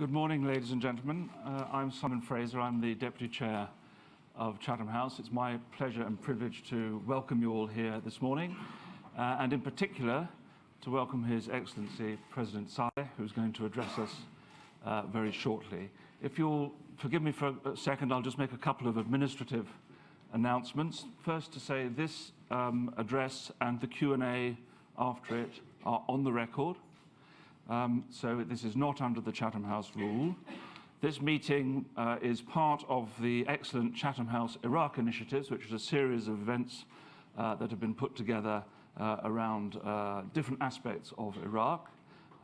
Good morning, ladies and gentlemen. I'm Simon Fraser. I'm the Deputy Chair of Chatham House. It's my pleasure and privilege to welcome you all here this morning, and in particular to welcome His Excellency President Saleh, who's going to address us very shortly. If you'll forgive me for a second, I'll just make a couple of administrative announcements. First, to say this address and the Q&A after it are on the record. So this is not under the Chatham House rule. This meeting is part of the excellent Chatham House Iraq initiatives, which is a series of events that have been put together around different aspects of Iraq.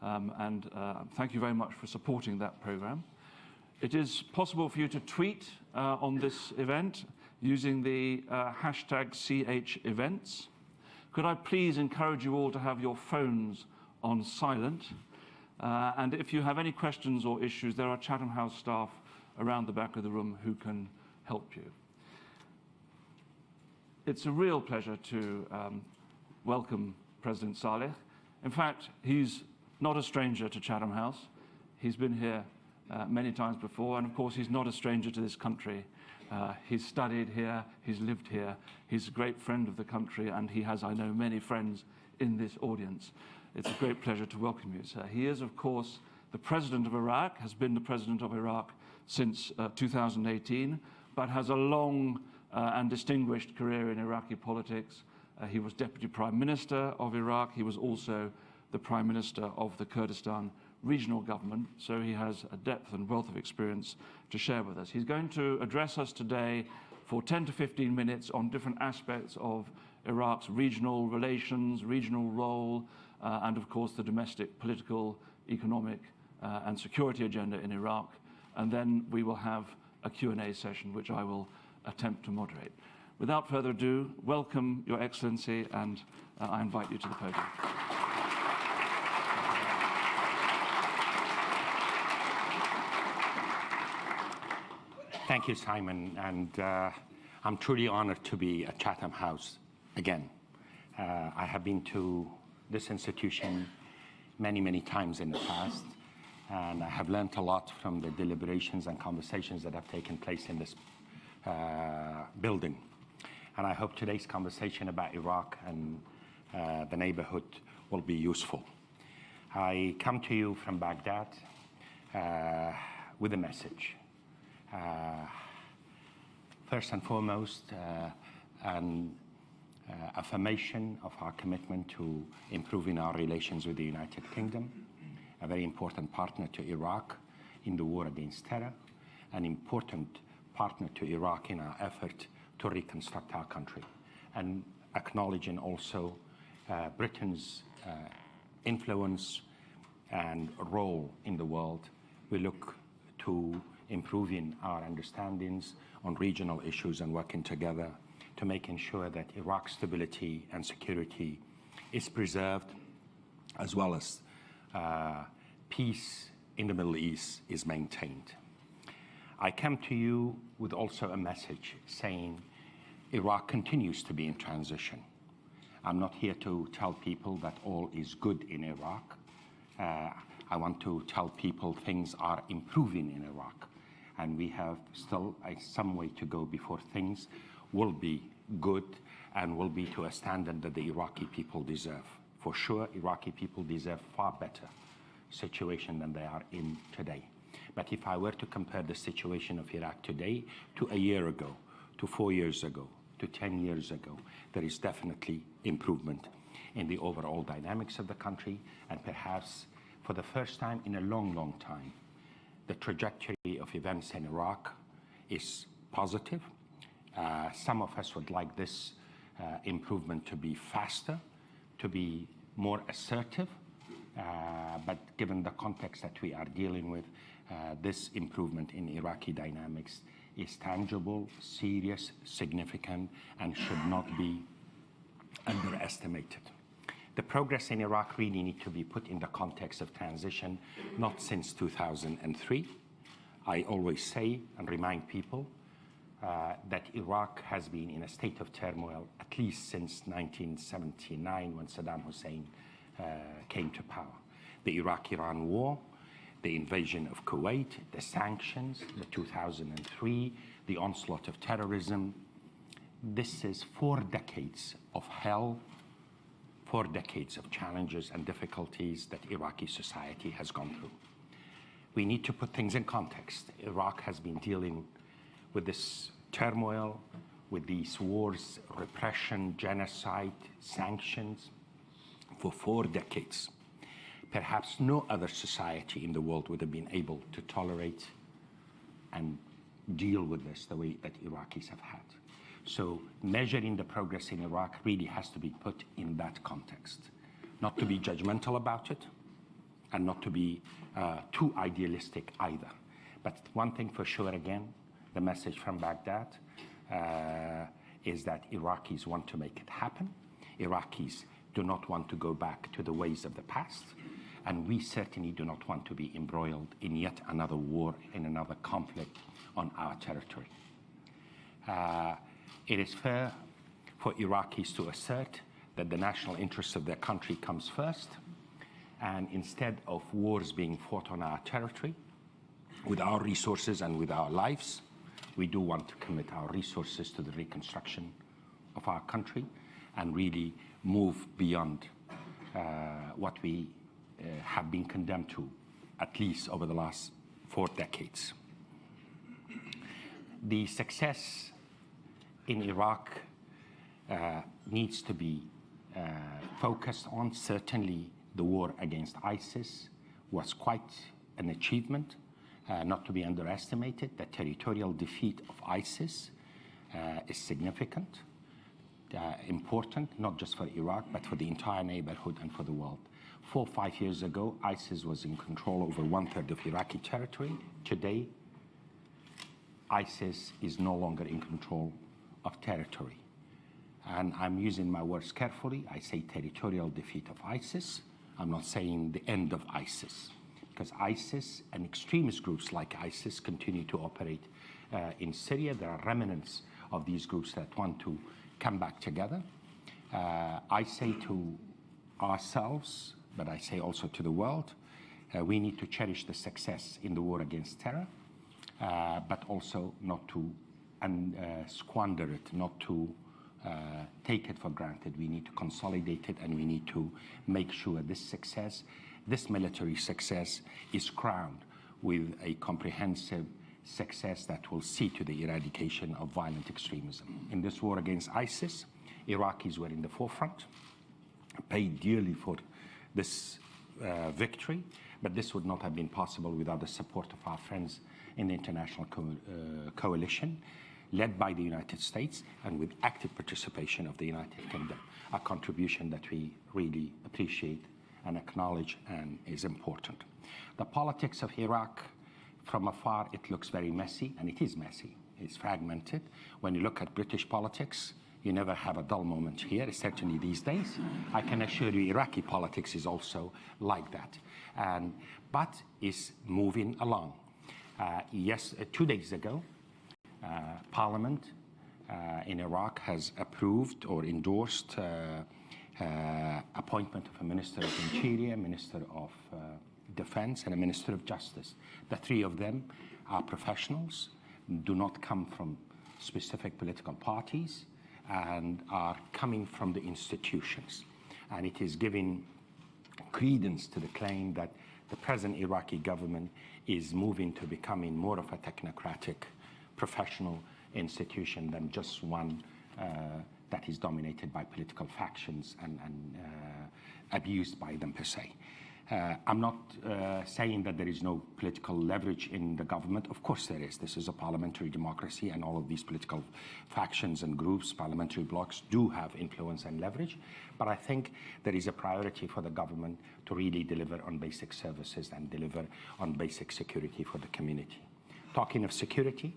Thank you very much for supporting that program. It is possible for you to tweet on this event using the hashtag #CHEvents. Could I please encourage you all to have your phones on silent? And if you have any questions or issues, there are Chatham House staff around the back of the room who can help you. It's a real pleasure to welcome President Saleh. In fact, he's not a stranger to Chatham House. He's been here many times before, and of course, he's not a stranger to this country. He's studied here, he's lived here, he's a great friend of the country, and he has, I know, many friends in this audience. It's a great pleasure to welcome you, sir. He is, of course, the President of Iraq, has been the President of Iraq since 2018, but has a long and distinguished career in Iraqi politics. He was Deputy Prime Minister of Iraq. He was also the Prime Minister of the Kurdistan regional government, so he has a depth and wealth of experience to share with us. He's going to address us today for 10 to 15 minutes on different aspects of Iraq's regional relations, regional role, and of course the domestic political, economic and security agenda in Iraq. And then we will have a Q&A session, which I will attempt to moderate. Without further ado, welcome, Your Excellency, and I invite you to the podium. Thank you, Simon, and I'm truly honored to be at Chatham House again. I have been to this institution many, many times in the past, and I have learned a lot from the deliberations and conversations that have taken place in this building. And I hope today's conversation about Iraq and the neighborhood will be useful. I come to you from Baghdad with a message. First and foremost, an affirmation of our commitment to improving our relations with the United Kingdom, a very important partner to Iraq in the war against terror, an important partner to Iraq in our effort to reconstruct our country, and acknowledging also Britain's influence and role in the world. We look to improving our understandings on regional issues and working together to making sure that Iraq's stability and security is preserved, as well as peace in the Middle East is maintained. I come to you with also a message saying Iraq continues to be in transition. I'm not here to tell people that all is good in Iraq. I want to tell people things are improving in Iraq, and we have still some way to go before things will be good and will be to a standard that the Iraqi people deserve. For sure, Iraqi people deserve far better situation than they are in today. But if I were to compare the situation of Iraq today to a year ago, to 4 years ago, to 10 years ago, there is definitely improvement in the overall dynamics of the country, and perhaps for the first time in a long, long time, the trajectory of events in Iraq is positive. Some of us would like this improvement to be faster, to be more assertive, but given the context that we are dealing with, this improvement in Iraqi dynamics is tangible, serious, significant, and should not be underestimated. The progress in Iraq really needs to be put in the context of transition, not since 2003. I always say and remind people that Iraq has been in a state of turmoil at least since 1979, when Saddam Hussein came to power. The Iraq-Iran war the invasion of Kuwait, the sanctions, the 2003, the onslaught of terrorism. This is 4 decades of hell, 4 decades of challenges and difficulties that Iraqi society has gone through. We need to put things in context. Iraq has been dealing with this turmoil, with these wars, repression, genocide, sanctions for 4 decades. Perhaps no other society in the world would have been able to tolerate and deal with this the way that Iraqis have had. So measuring the progress in Iraq really has to be put in that context. Not to be judgmental about it, and not to be too idealistic either. But one thing for sure, again, the message from Baghdad is that Iraqis want to make it happen. Iraqis do not want to go back to the ways of the past. And we certainly do not want to be embroiled in yet another war, in another conflict on our territory. It is fair for Iraqis to assert that the national interest of their country comes first. And instead of wars being fought on our territory, with our resources and with our lives, we do want to commit our resources to the reconstruction of our country and really move beyond what we have been condemned to, at least over the last 4 decades. The success in Iraq needs to be focused on. Certainly, the war against ISIS was quite an achievement, not to be underestimated. The territorial defeat of ISIS is significant, important, not just for Iraq, but for the entire neighborhood and for the world. 4 or 5 years ago, ISIS was in control over 1/3 of Iraqi territory. Today, ISIS is no longer in control of territory. And I'm using my words carefully. I say territorial defeat of ISIS. I'm not saying the end of ISIS, because ISIS and extremist groups like ISIS continue to operate in Syria. There are remnants of these groups that want to come back together. I say to ourselves, but I say also to the world, we need to cherish the success in the war against terror, but also not to squander it, not to take it for granted. We need to consolidate it, and we need to make sure this success, this military success, is crowned with a comprehensive success that will see to the eradication of violent extremism. In this war against ISIS, Iraqis were in the forefront, paid dearly for this victory, but this would not have been possible without the support of our friends in the international coalition, led by the United States and with active participation of the United Kingdom, a contribution that we really appreciate and acknowledge and is important. The politics of Iraq, from afar, it looks very messy, and it is messy. It's fragmented. When you look at British politics, you never have a dull moment here, certainly these days. I can assure you Iraqi politics is also like that, but is moving along. 2 days ago, Parliament in Iraq has approved or endorsed appointment of a Minister of Interior, Minister of Defense, and a Minister of Justice. The 3 of them are professionals, do not come from specific political parties, and are coming from the institutions. And it is giving credence to the claim that the present Iraqi government is moving to becoming more of a technocratic, professional institution than just one that is dominated by political factions and abused by them per se. I'm not saying that there is no political leverage in the government. Of course there is. This is a parliamentary democracy, and all of these political factions and groups, parliamentary blocs, do have influence and leverage. But I think there is a priority for the government to really deliver on basic services and deliver on basic security for the community. Talking of security,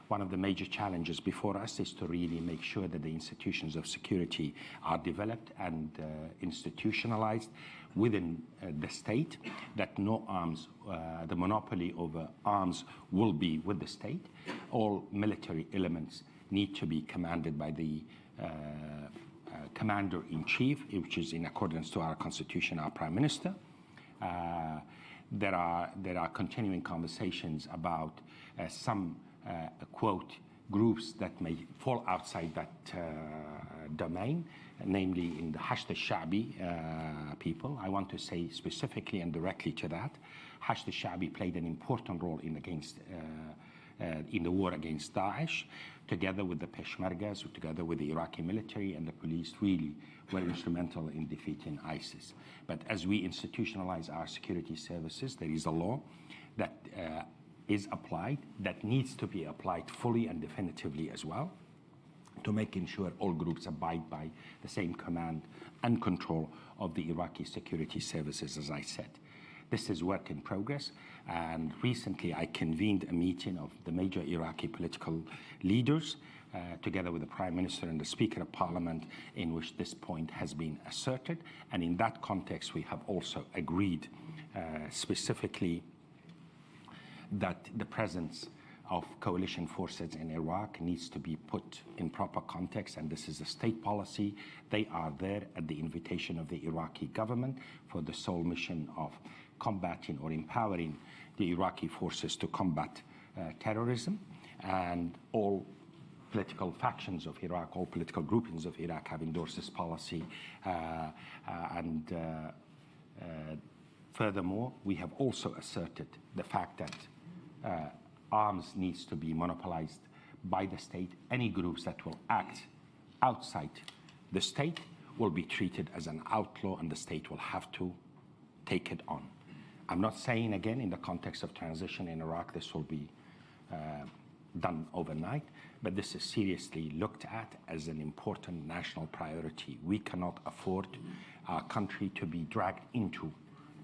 one of the major challenges before us is to really make sure that the institutions of security are developed and institutionalized within the state, that no arms, the monopoly over arms will be with the state. All military elements need to be commanded by the Commander-in-Chief, which is in accordance to our Constitution, our Prime Minister. there are continuing conversations about some, quote, groups that may fall outside that domain, namely in the Hashd al-Sha'bi people. I want to say specifically and directly to that, Hashd al-Sha'bi played an important role in the war against Daesh, together with the Peshmergas, together with the Iraqi military and the police, really were instrumental in defeating ISIS. But as we institutionalize our security services, there is a law that is applied, that needs to be applied fully and definitively as well, to making sure all groups abide by the same command and control of the Iraqi security services, as I said. This is work in progress, and recently I convened a meeting of the major Iraqi political leaders, together with the Prime Minister and the Speaker of Parliament, in which this point has been asserted. And in that context, we have also agreed specifically that the presence of coalition forces in Iraq needs to be put in proper context, and this is a state policy. They are there at the invitation of the Iraqi government for the sole mission of combating or empowering the Iraqi forces to combat terrorism. And all political factions of Iraq, all political groupings of Iraq have endorsed this policy. Furthermore, we have also asserted the fact that arms needs to be monopolized by the state. Any groups that will act outside the state will be treated as an outlaw, and the state will have to take it on. I'm not saying, again, in the context of transition in Iraq, this will be done overnight, but this is seriously looked at as an important national priority. We cannot afford our country to be dragged into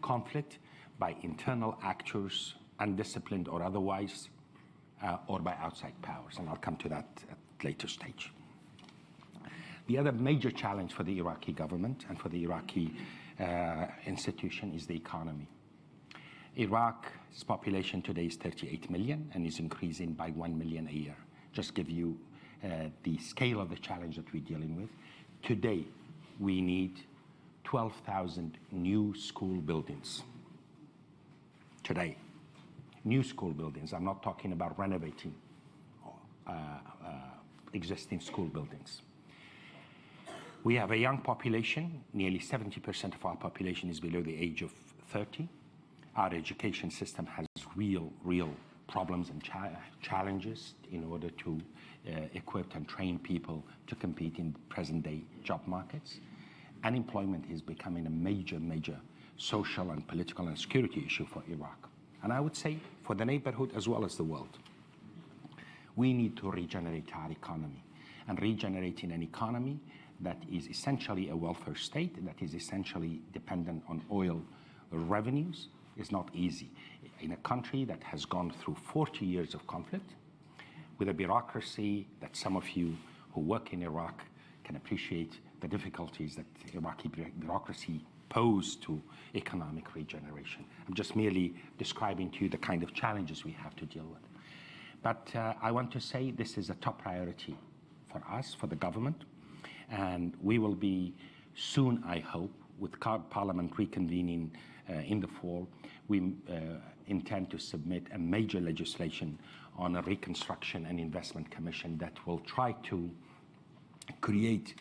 conflict by internal actors, undisciplined or otherwise, or by outside powers, and I'll come to that at a later stage. The other major challenge for the Iraqi government and for the Iraqi institution is the economy. Iraq's population today is 38 million and is increasing by 1 million a year. Just give you the scale of the challenge that we're dealing with. Today, we need 12,000 new school buildings. Today, new school buildings. I'm not talking about renovating existing school buildings. We have a young population. Nearly 70% of our population is below the age of 30. Our education system has real problems and challenges in order to equip and train people to compete in present-day job markets. Unemployment is becoming a major social and political and security issue for Iraq. And I would say for the neighborhood as well as the world. We need to regenerate our economy. And regenerating an economy that is essentially a welfare state, that is essentially dependent on oil revenues, is not easy. In a country that has gone through 40 years of conflict, with a bureaucracy that some of you who work in Iraq can appreciate the difficulties that Iraqi bureaucracy pose to economic regeneration. I'm just merely describing to you the kind of challenges we have to deal with. But I want to say this is a top priority for us, for the government, and we will be soon, I hope, with Parliament reconvening in the fall, we intend to submit a major legislation on a reconstruction and investment commission that will try to create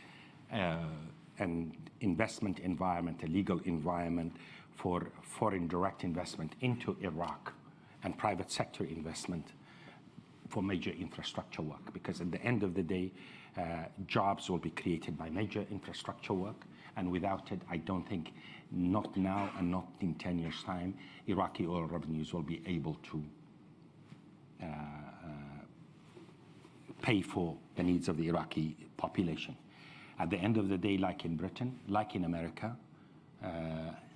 an investment environment, a legal environment for foreign direct investment into Iraq and private sector investment for major infrastructure work. Because at the end of the day, jobs will be created by major infrastructure work, and without it, I don't think, not now and not in 10 years' time, Iraqi oil revenues will be able to pay for the needs of the Iraqi population. At the end of the day, like in Britain, like in America,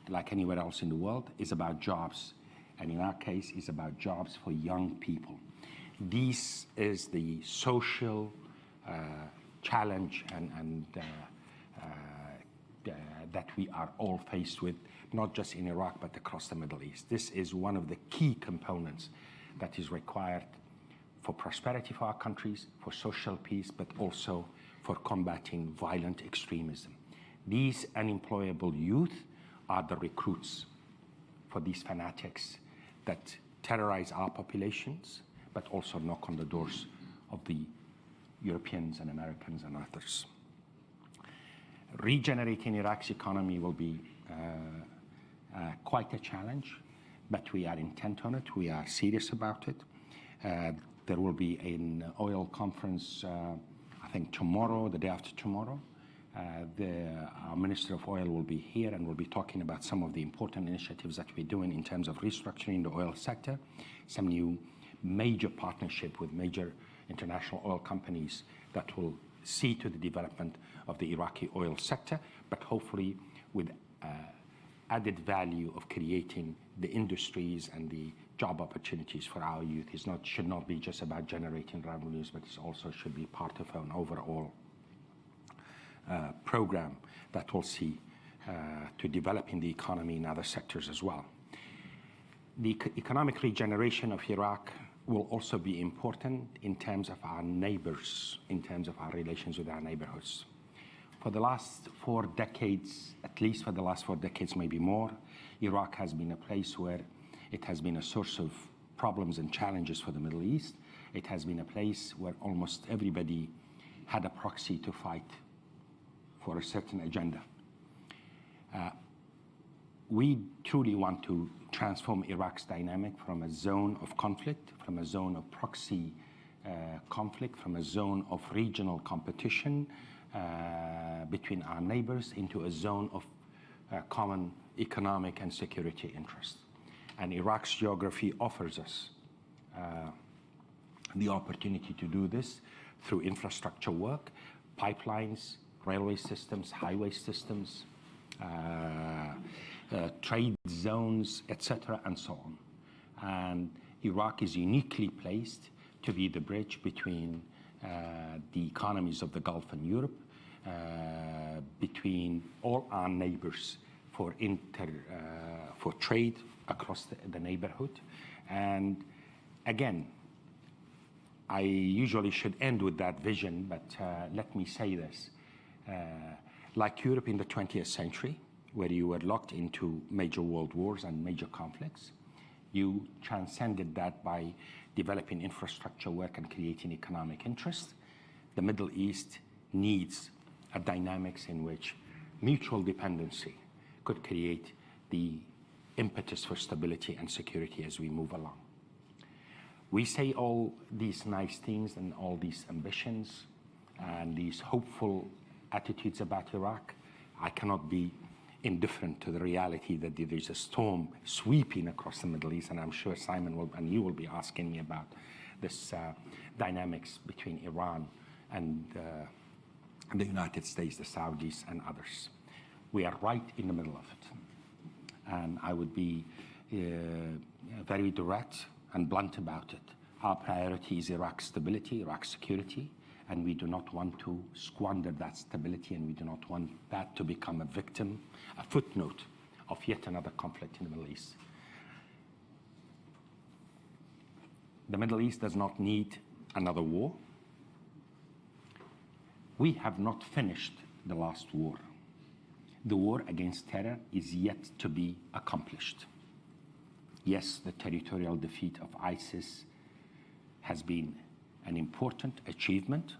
like anywhere else in the world, is about jobs. And in our case, it's about jobs for young people. This is the social challenge and that we are all faced with, not just in Iraq, but across the Middle East. This is one of the key components that is required for prosperity for our countries, for social peace, but also for combating violent extremism. These unemployable youth are the recruits for these fanatics that terrorize our populations, but also knock on the doors of the Europeans and Americans and others. Regenerating Iraq's economy will be quite a challenge, but we are intent on it. We are serious about it. There will be an oil conference, I think tomorrow, the day after tomorrow. Our Minister of Oil will be here and will be talking about some of the important initiatives that we're doing in terms of restructuring the oil sector, some new major partnership with major international oil companies that will see to the development of the Iraqi oil sector, but hopefully with added value of creating the industries and the job opportunities for our youth. Should not be just about generating revenues, but it also should be part of an overall program that will see to developing the economy in other sectors as well. The economic regeneration of Iraq will also be important in terms of our neighbors, in terms of our relations with our neighborhoods. For the last 4 decades, at least for the last 4 decades, maybe more, Iraq has been a place where it has been a source of problems and challenges for the Middle East. It has been a place where almost everybody had a proxy to fight for a certain agenda. We truly want to transform Iraq's dynamic from a zone of conflict, from a zone of proxy conflict, from a zone of regional competition between our neighbors into a zone of common economic and security interests. And Iraq's geography offers us the opportunity to do this through infrastructure work, pipelines, railway systems, highway systems, trade zones, etc., and so on. And Iraq is uniquely placed to be the bridge between the economies of the Gulf and Europe, between all our neighbors for trade across the neighborhood. And again, I usually should end with that vision, but let me say this. Like Europe in the 20th century, where you were locked into major world wars and major conflicts, you transcended that by developing infrastructure work and creating economic interest. The Middle East needs a dynamics in which mutual dependency could create the impetus for stability and security as we move along. We say all these nice things and all these ambitions and these hopeful attitudes about Iraq. I cannot be indifferent to the reality that there's a storm sweeping across the Middle East, and I'm sure Simon will, and you will be asking me about this dynamics between Iran and the United States, the Saudis, and others. We are right in the middle of it. And I would be very direct and blunt about it. Our priority is Iraq's stability, Iraq's security, and we do not want to squander that stability, and we do not want that to become a victim, a footnote of yet another conflict in the Middle East. The Middle East does not need another war. We have not finished the last war. The war against terror is yet to be accomplished. Yes, the territorial defeat of ISIS has been an important achievement,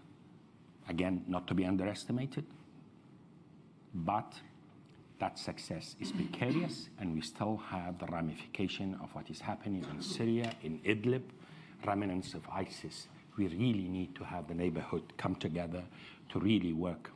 again, not to be underestimated, but that success is precarious, and we still have the ramification of what is happening in Syria, in Idlib, remnants of ISIS. We really need to have the neighborhood come together to really work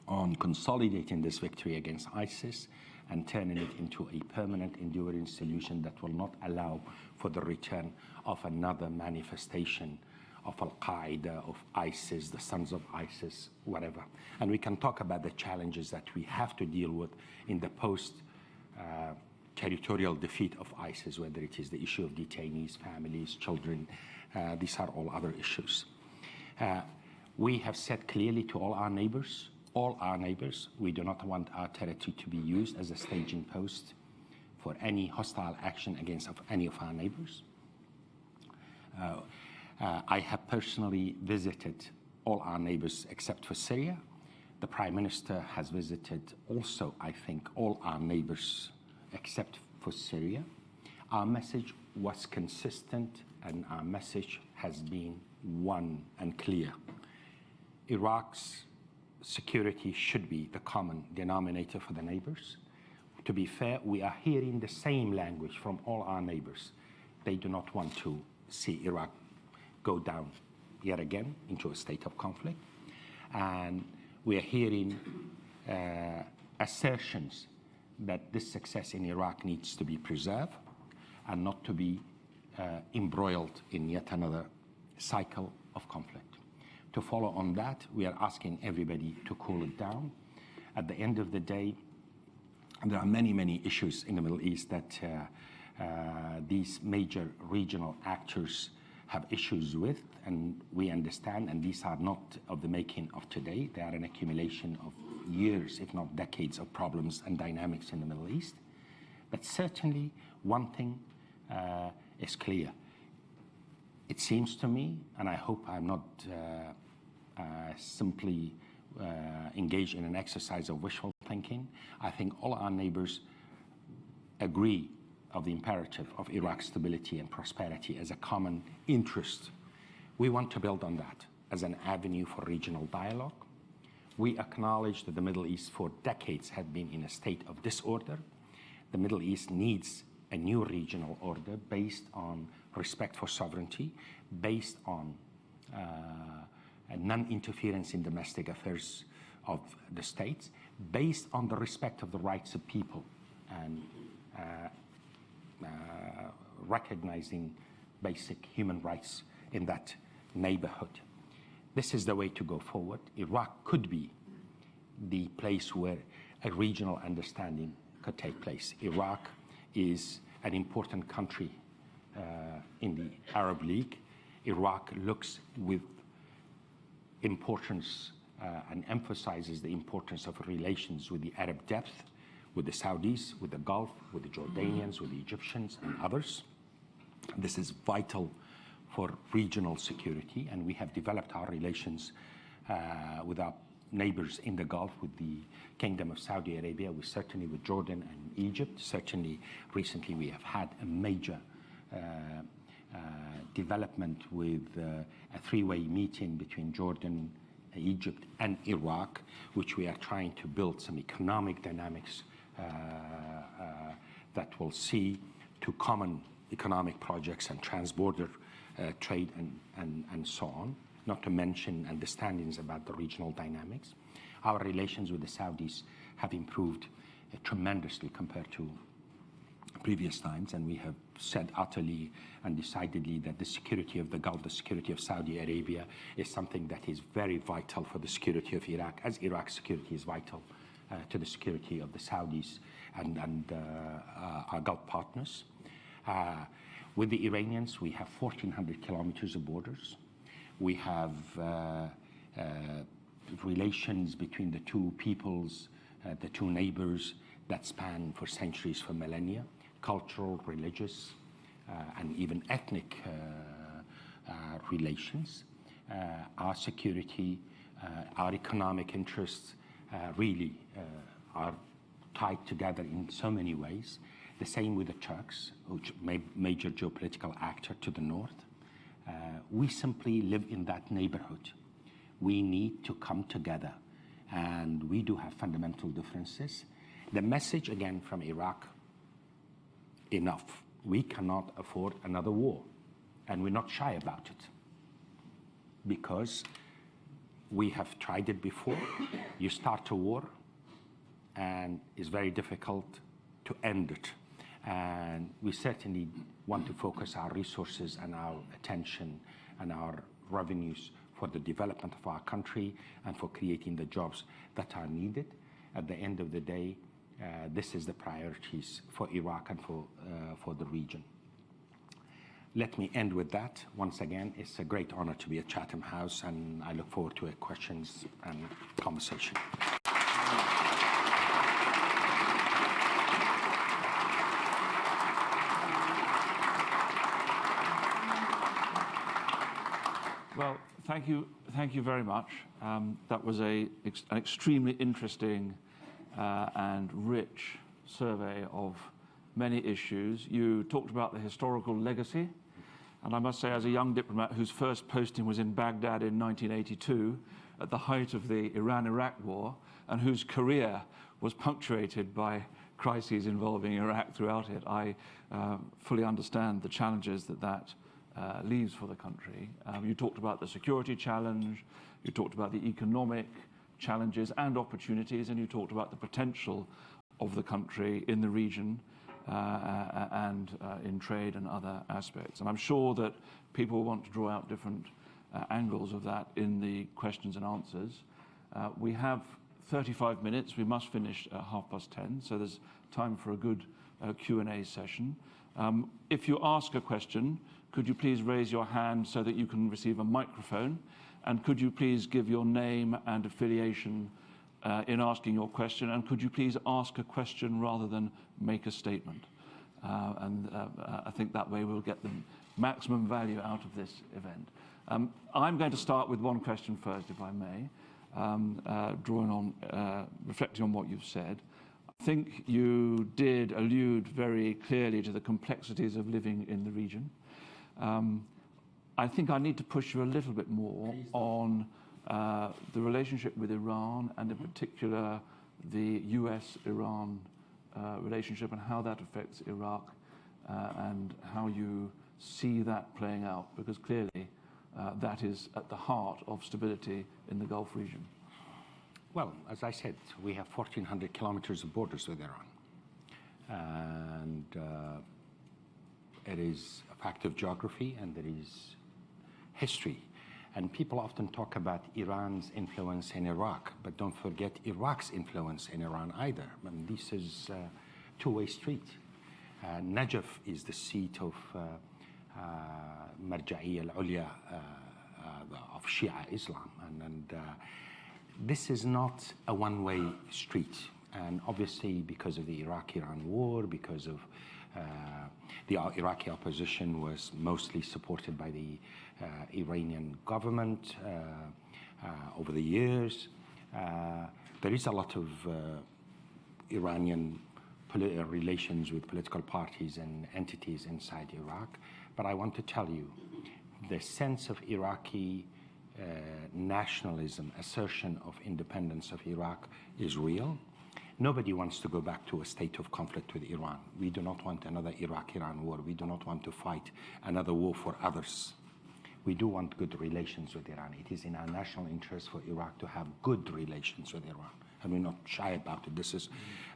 on consolidating this victory against ISIS and turning it into a permanent, enduring solution that will not allow for the return of another manifestation of Al-Qaeda, of ISIS, the sons of ISIS, whatever. And we can talk about the challenges that we have to deal with in the post-territorial defeat of ISIS, whether it is the issue of detainees, families, children. These are all other issues. We have said clearly to all our neighbors, we do not want our territory to be used as a staging post for any hostile action against any of our neighbors. I have personally visited all our neighbors except for Syria. The Prime Minister has visited also, I think, all our neighbors except for Syria. Our message was consistent, and our message has been one and clear. Iraq's security should be the common denominator for the neighbors. To be fair, we are hearing the same language from all our neighbors. They do not want to see Iraq go down yet again into a state of conflict. And we are hearing assertions that this success in Iraq needs to be preserved and not to be embroiled in yet another cycle of conflict. To follow on that, we are asking everybody to cool it down. At the end of the day, there are many, many issues in the Middle East that these major regional actors have issues with, and we understand, and these are not of the making of today. They are an accumulation of years, if not decades, of problems and dynamics in the Middle East. But certainly, one thing is clear. It seems to me, and I hope I'm not simply engaged in an exercise of wishful thinking, I think all our neighbors agree of the imperative of Iraq's stability and prosperity as a common interest. We want to build on that as an avenue for regional dialogue. We acknowledge that the Middle East for decades had been in a state of disorder. The Middle East needs a new regional order based on respect for sovereignty, based on non-interference in domestic affairs of the states, based on the respect of the rights of people and recognizing basic human rights in that neighborhood. This is the way to go forward. Iraq could be the place where a regional understanding could take place. Iraq is an important country in the Arab League. Iraq looks with importance and emphasizes the importance of relations with the Arab depth, with the Saudis, with the Gulf, with the Jordanians, with the Egyptians and others. This is vital for regional security, and we have developed our relations with our neighbors in the Gulf, with the Kingdom of Saudi Arabia, certainly with Jordan and Egypt. Certainly, recently we have had a major development with a three-way meeting between Jordan, Egypt, and Iraq, which we are trying to build some economic dynamics that will see to common economic projects and transborder trade and so on, not to mention understandings about the regional dynamics. Our relations with the Saudis have improved tremendously compared to previous times, and we have said utterly and decidedly that the security of the Gulf, the security of Saudi Arabia, is something that is very vital for the security of Iraq, as Iraq's security is vital to the security of the Saudis and our Gulf partners. With the Iranians, we have 1,400 kilometers of borders. We have relations between the two peoples, the two neighbors that span for centuries, for millennia, cultural, religious, and even ethnic relations. Our security, our economic interests really are tied together in so many ways. The same with the Turks, which major geopolitical actor to the north. We simply live in that neighborhood. We need to come together, and we do have fundamental differences. The message, again, from Iraq, enough. We cannot afford another war, and we're not shy about it, because we have tried it before. You start a war, and it's very difficult to end it. And we certainly want to focus our resources and our attention and our revenues for the development of our country and for creating the jobs that are needed. At the end of the day, this is the priorities for Iraq and for the region. Let me end with that. Once again, it's a great honor to be at Chatham House, and I look forward to questions and conversation. Well, thank you very much. That was an extremely interesting and rich survey of many issues. You talked about the historical legacy. And I must say, as a young diplomat whose first posting was in Baghdad in 1982, at the height of the Iran-Iraq war, and whose career was punctuated by crises involving Iraq throughout it, I fully understand the challenges that leaves for the country. You talked about the security challenge, you talked about the economic challenges and opportunities, and you talked about the potential of the country in the region and in trade and other aspects. And I'm sure that people want to draw out different angles of that in the questions and answers. We have 35 minutes. We must finish at 10:30, so there's time for a good Q&A session. If you ask a question, could you please raise your hand so that you can receive a microphone? And could you please give your name and affiliation in asking your question? And could you please ask a question rather than make a statement? I think that way we'll get the maximum value out of this event. I'm going to start with one question first, if I may, reflecting on what you've said. I think you did allude very clearly to the complexities of living in the region. I think I need to push you a little bit more on the relationship with Iran, and in particular the US-Iran relationship and how that affects Iraq, and how you see that playing out, because clearly that is at the heart of stability in the Gulf region. Well, as I said, we have 1,400 kilometers of borders with Iran. And it is a fact of geography, and it is history. And people often talk about Iran's influence in Iraq, but don't forget Iraq's influence in Iran either. And this is a two-way street. Najaf is the seat of Marja'iyya al-Ulya of Shia Islam. And this is not a one-way street. And obviously, because of the Iraq-Iran war, because of the Iraqi opposition was mostly supported by the Iranian government over the years. There is a lot of Iranian relations with political parties and entities inside Iraq. But I want to tell you, the sense of Iraqi nationalism, assertion of independence of Iraq is real. Nobody wants to go back to a state of conflict with Iran. We do not want another Iraq-Iran war. We do not want to fight another war for others. We do want good relations with Iran. It is in our national interest for Iraq to have good relations with Iran. And we're not shy about it. This is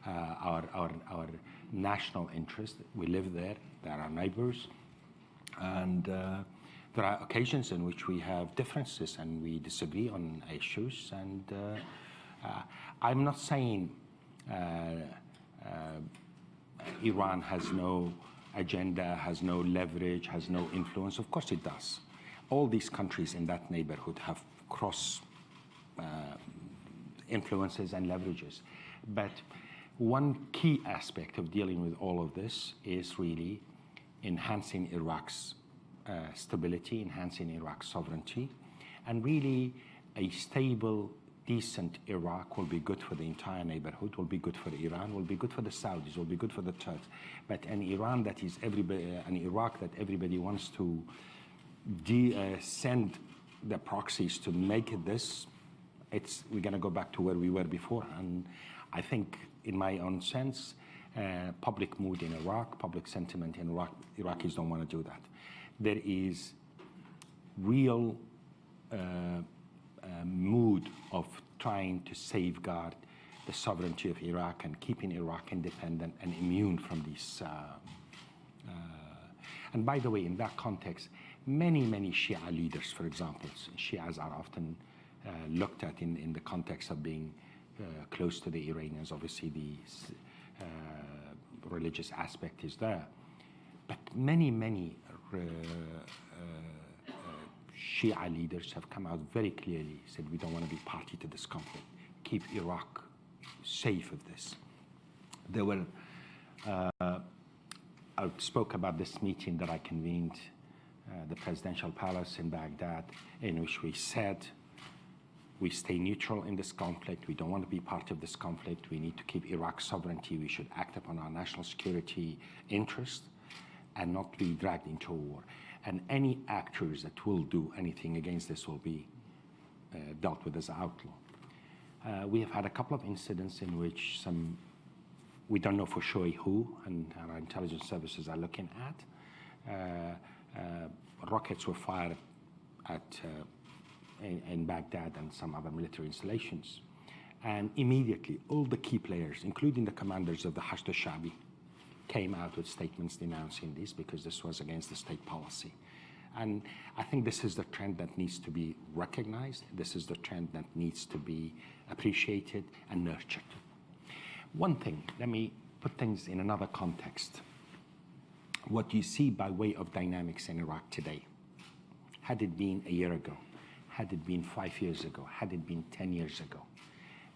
our national interest. We live there. They're our neighbors. And there are occasions in which we have differences and we disagree on issues. And I'm not saying Iran has no agenda, has no leverage, has no influence. Of course it does. All these countries in that neighborhood have cross influences and leverages. But one key aspect of dealing with all of this is really enhancing Iraq's stability, enhancing Iraq's sovereignty, and really a stable, decent Iraq will be good for the entire neighborhood, will be good for Iran, will be good for the Saudis, will be good for the Turks. But an Iran that is an Iraq that everybody wants to send the proxies to make it this, we're going to go back to where we were before. And I think, in my own sense, public mood in Iraq, public sentiment in Iraq, Iraqis don't want to do that. There is real mood of trying to safeguard the sovereignty of Iraq and keeping Iraq independent and immune from these. And by the way, in that context, many Shia leaders, for example, Shias are often looked at in the context of being close to the Iranians. Obviously, the religious aspect is there. But many Shia leaders have come out very clearly, said we don't want to be party to this conflict. Keep Iraq safe of this. There were, I spoke about this meeting that I convened, the presidential palace in Baghdad, in which we said We stay neutral in this conflict. We don't want to be part of this conflict. We need to keep Iraq's sovereignty. We should act upon our national security interest and not be dragged into a war. And any actors that will do anything against this will be dealt with as outlaw. We have had a couple of incidents in which we don't know for sure who, and our intelligence services are looking at. Rockets were fired in Baghdad and some other military installations. And immediately, all the key players, including the commanders of the Hashd al-Sha'bi, came out with statements denouncing this because this was against the state policy. And I think this is the trend that needs to be recognized. This is the trend that needs to be appreciated and nurtured. One thing, let me put things in another context. What you see by way of dynamics in Iraq today, had it been a year ago, had it been 5 years ago, had it been 10 years ago,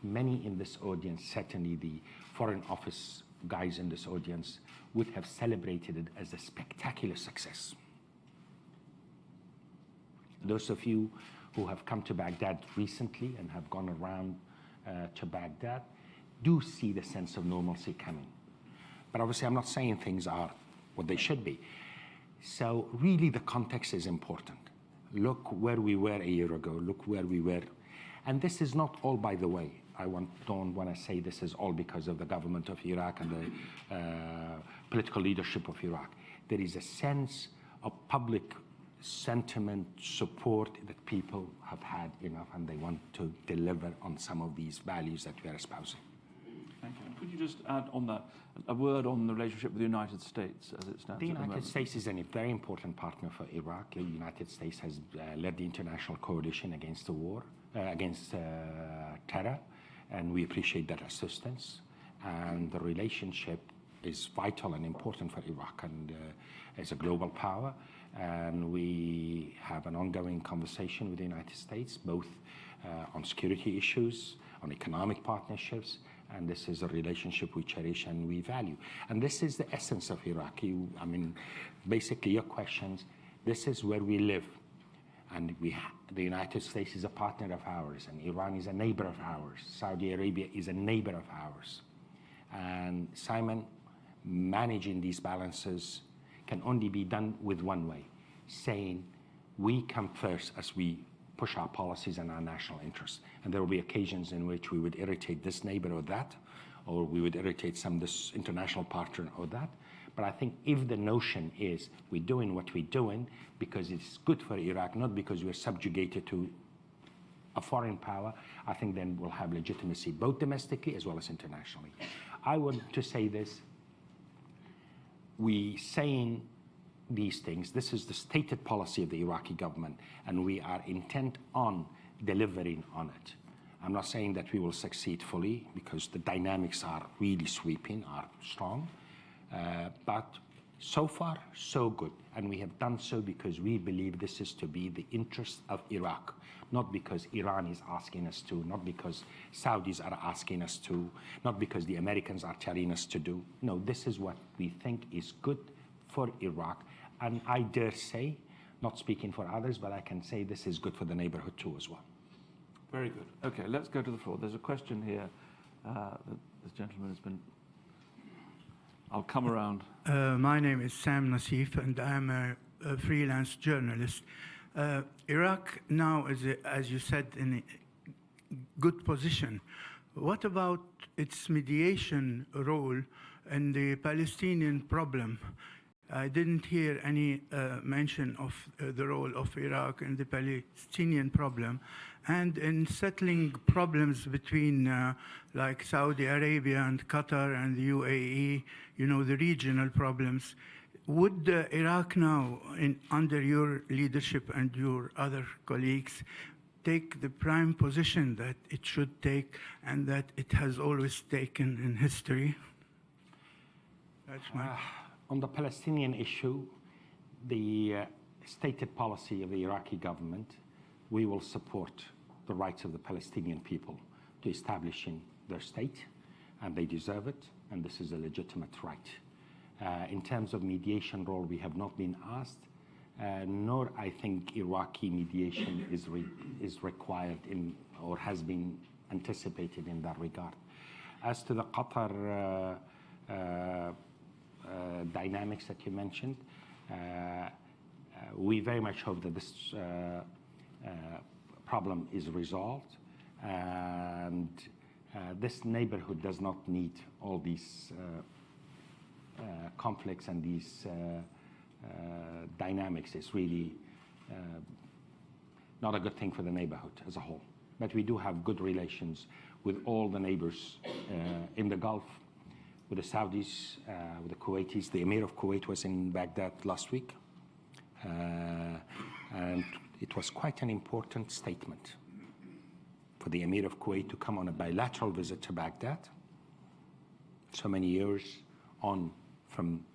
many in this audience, certainly the Foreign Office guys in this audience, would have celebrated it as a spectacular success. Those of you who have come to Baghdad recently and have gone around to Baghdad do see the sense of normalcy coming. But obviously, I'm not saying things are what they should be. So really, the context is important. Look where we were a year ago. Look where we were. And this is not all, by the way. Don't want to say this is all because of the government of Iraq and the political leadership of Iraq. There is a sense of public sentiment, support that people have had enough, and they want to deliver on some of these values that we are espousing. Thank you. And could you just add on that a word on the relationship with the United States as it stands? The United States is a very important partner for Iraq. The United States has led the international coalition against the war, against terror, and we appreciate that assistance. And the relationship is vital and important for Iraq, and as a global power. And we have an ongoing conversation with the United States, both on security issues, on economic partnerships, and this is a relationship we cherish and we value. And this is the essence of Iraq. Basically your questions, this is where we live. And the United States is a partner of ours, and Iran is a neighbor of ours. Saudi Arabia is a neighbor of ours. And Simon, managing these balances can only be done with one way, saying we come first as we push our policies and our national interests. And there will be occasions in which we would irritate this neighbor or that, or we would irritate this international partner or that. But I think if the notion is we're doing what we're doing because it's good for Iraq, not because we're subjugated to a foreign power, I think then we'll have legitimacy both domestically as well as internationally. I want to say this. We saying these things, this is the stated policy of the Iraqi government, and we are intent on delivering on it. I'm not saying that we will succeed fully because the dynamics are really sweeping, are strong, but so far, so good. And we have done so because we believe this is to be the interest of Iraq, not because Iran is asking us to, not because Saudis are asking us to, not because the Americans are telling us to do. No, this is what we think is good for Iraq. And I dare say, not speaking for others, but I can say this is good for the neighborhood too as well. Very good. Okay, let's go to the floor. There's a question here that this gentleman has been... I'll come around. My name is Sam Nassif, and I'm a freelance journalist. Iraq now is, as you said, in a good position. What about its mediation role in the Palestinian problem? I didn't hear any mention of the role of Iraq in the Palestinian problem, and in settling problems between like Saudi Arabia and Qatar and the UAE, you know, the regional problems. Would Iraq now, under your leadership and your other colleagues, take the prime position that it should take and that it has always taken in history? That's my... On the Palestinian issue, the stated policy of the Iraqi government, we will support the rights of the Palestinian people to establishing their state, and they deserve it, and this is a legitimate right. In terms of mediation role, we have not been asked, nor I think Iraqi mediation is required or has been anticipated in that regard. As to the Qatar dynamics that you mentioned, we very much hope that this problem is resolved, and this neighborhood does not need all these conflicts and these dynamics. It's really not a good thing for the neighborhood as a whole. But we do have good relations with all the neighbors in the Gulf, with the Saudis, with the Kuwaitis. The Emir of Kuwait was in Baghdad last week, and it was quite an important statement for the Emir of Kuwait to come on a bilateral visit to Baghdad so many years on from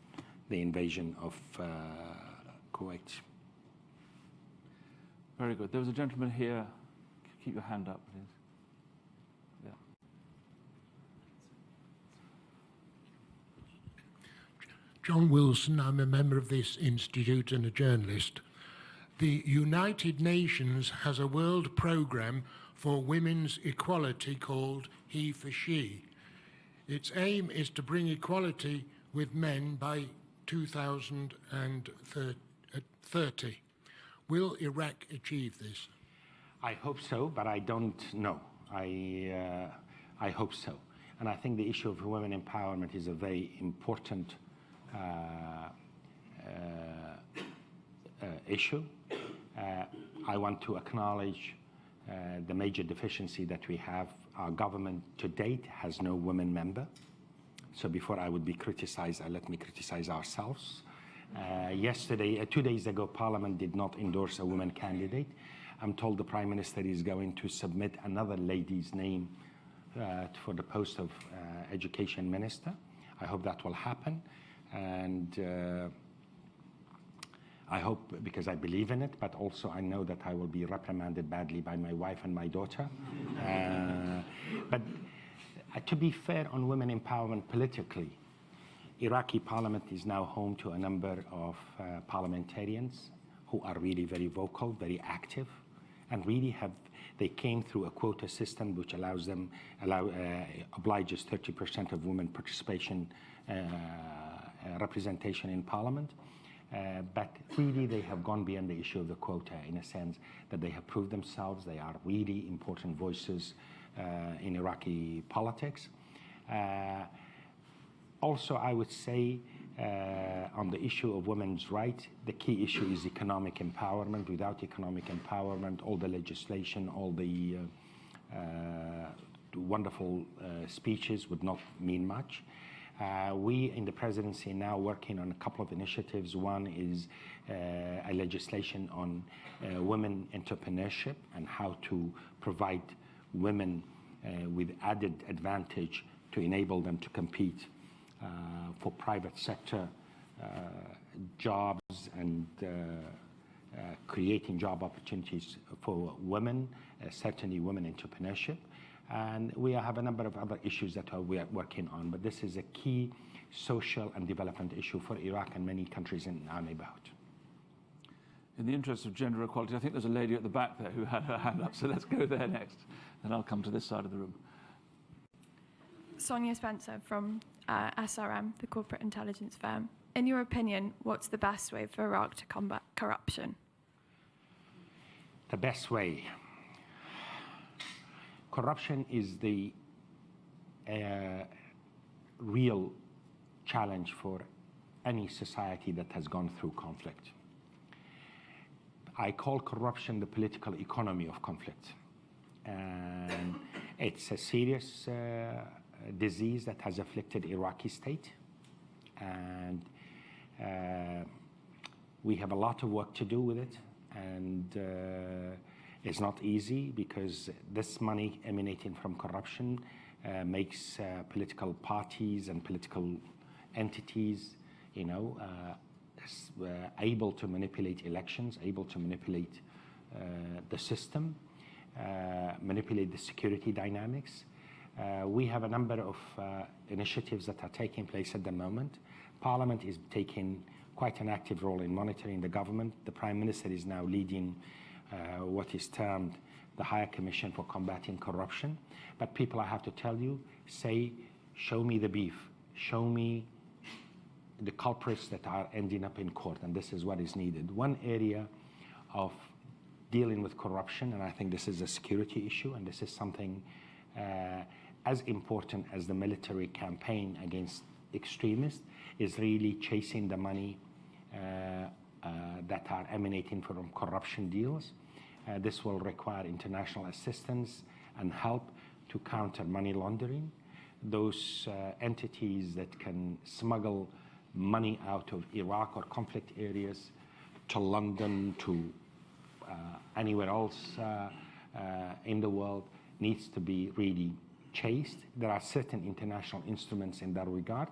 the invasion of Kuwait. Very good. There was a gentleman here. Keep your hand up, please. Yeah. John Wilson, I'm a member of this institute and a journalist. The United Nations has a world programme for women's equality called He for She. Its aim is to bring equality with men by 2030. Will Iraq achieve this? I hope so, but I don't know. I hope so. And I think the issue of women empowerment is a very important issue. I want to acknowledge the major deficiency that we have. Our government to date has no women member. So before I would be criticized, let me criticize ourselves. Yesterday, 2 days ago, Parliament did not endorse a woman candidate. I'm told the Prime Minister is going to submit another lady's name for the post of Education Minister. I hope that will happen. And I hope, because I believe in it, but also I know that I will be reprimanded badly by my wife and my daughter. But to be fair on women empowerment politically, Iraqi parliament is now home to a number of parliamentarians who are really very vocal, very active, and really they came through a quota system which obliges 30% of women participation, representation in parliament. But really they have gone beyond the issue of the quota in a sense that they have proved themselves. They are really important voices in Iraqi politics. Also, I would say on the issue of women's rights, the key issue is economic empowerment. Without economic empowerment, all the legislation, all the wonderful speeches would not mean much. We in the presidency are now working on a couple of initiatives. One is a legislation on women entrepreneurship and how to provide women with added advantage to enable them to compete for private sector jobs and creating job opportunities for women, certainly women entrepreneurship. And we have a number of other issues that we are working on, but this is a key social and development issue for Iraq and many countries in our neighborhood. In the interest of gender equality, I think there's a lady at the back there who had her hand up, so let's go there next, and I'll come to this side of the room. Sonia Spencer from SRM, the corporate intelligence firm. In your opinion, what's the best way for Iraq to combat corruption? The best way. Corruption is the real challenge for any society that has gone through conflict. I call corruption the political economy of conflict. And it's a serious disease that has afflicted Iraqi state. And we have a lot of work to do with it. And it's not easy because this money emanating from corruption makes political parties and political entities, able to manipulate elections, able to manipulate the system, manipulate the security dynamics. We have a number of initiatives that are taking place at the moment. Parliament is taking quite an active role in monitoring the government. The Prime Minister is now leading what is termed the Higher Commission for Combating Corruption. But people, I have to tell you, say, show me the beef, show me the culprits that are ending up in court, and this is what is needed. One area of dealing with corruption, and I think this is a security issue, and this is something as important as the military campaign against extremists, is really chasing the money that are emanating from corruption deals. This will require international assistance and help to counter money laundering. Those entities that can smuggle money out of Iraq or conflict areas to London, to anywhere else in the world, needs to be really chased. There are certain international instruments in that regard,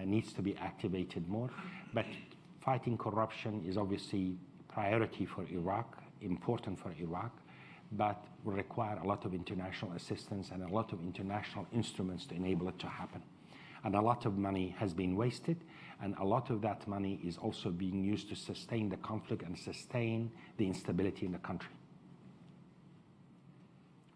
needs to be activated more. But fighting corruption is obviously priority for Iraq, important for Iraq, but will require a lot of international assistance and a lot of international instruments to enable it to happen. And a lot of money has been wasted, and a lot of that money is also being used to sustain the conflict and sustain the instability in the country.